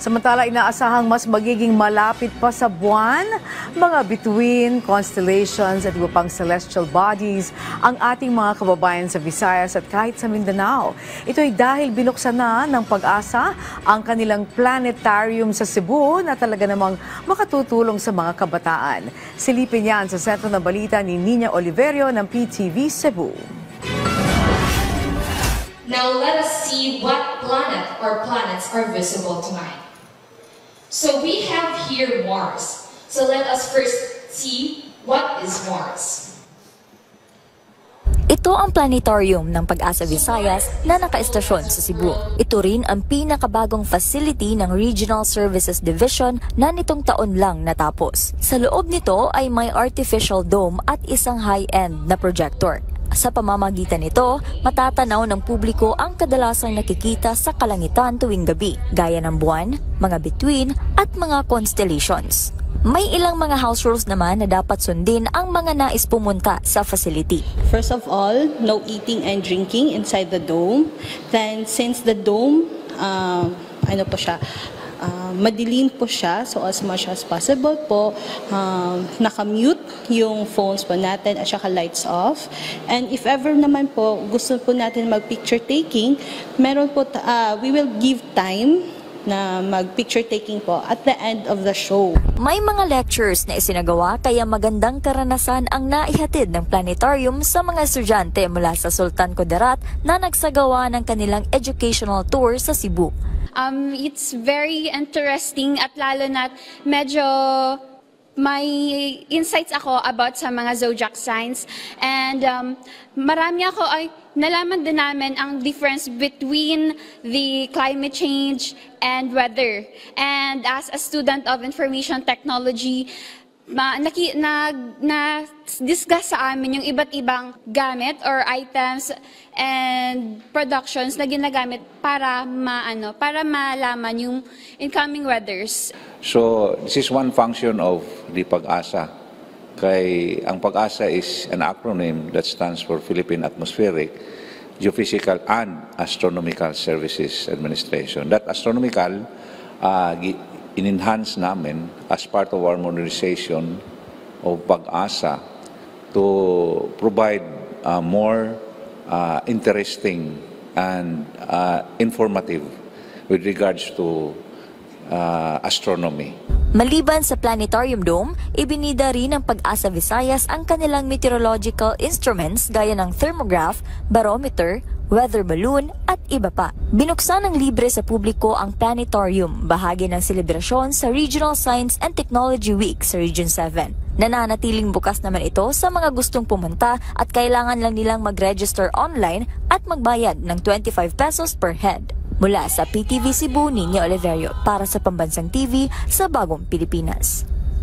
Samantala, inaasahang mas magiging malapit pa sa buwan, mga bituin, constellations at iba pang celestial bodies ang ating mga kababayan sa Visayas at kahit sa Mindanao. Ito ay dahil binuksan na ng Pag-asa ang kanilang planetarium sa Cebu na talaga namang makatutulong sa mga kabataan. Silipin yan sa sentro ng balita ni Nina Oliverio ng PTV Cebu. Now let us see what planet or planets are visible tonight. So we have here Mars. So let us first see what is Mars. Ito ang planetarium ng Pag-asa Visayas na nakaestasyon sa Cebu. Ito rin ang pinakabagong facility ng Regional Services Division na nitong taon lang natapos. Sa loob nito ay may artificial dome at isang high-end na projector. Sa pamamagitan nito, matatanaw ng publiko ang kadalasang nakikita sa kalangitan tuwing gabi, gaya ng buwan, mga bituin at mga constellations. May ilang mga house rules naman na dapat sundin ang mga nais pumunta sa facility. First of all, no eating and drinking inside the dome. Then, since the dome, madilim po siya, so as much as possible po, nakamute yung phones po natin at saka lights off. And if ever naman po gusto po natin mag-picture taking, meron po, we will give time na mag-picture taking po at the end of the show. May mga lectures na isinagawa kaya magandang karanasan ang naihatid ng planetarium sa mga estudyante mula sa Sultan Kudarat na nagsagawa ng kanilang educational tour sa Cebu. It's very interesting at lalo na medyo may insights ako about sa mga zodiac signs and marami ako ay nalaman din namin ang difference between the climate change and weather. And as a student of information technology, na-discuss sa amin yung iba't ibang gamit or items and productions na ginagamit para malaman yung incoming weathers. So this is one function of the Pag-asa. Ang Pag-asa is an acronym that stands for Philippine Atmospheric, Geophysical and Astronomical Services Administration. That astronomical in-enhance namin as part of our modernization of Pag-asa to provide more interesting and informative with regards to astronomy. Maliban sa Planetarium Dome, ibinida rin ng Pag-asa Visayas ang kanilang meteorological instruments gaya ng thermograph, barometer, weather balloon at iba pa. Binuksan ng libre sa publiko ang planetarium, bahagi ng selebrasyon sa Regional Science and Technology Week sa Region 7. Nananatiling bukas naman ito sa mga gustong pumunta at kailangan lang nilang mag-register online at magbayad ng 25 pesos per head. Mula sa PTV Cebu, Nina Oliverio para sa Pambansang TV sa Bagong Pilipinas.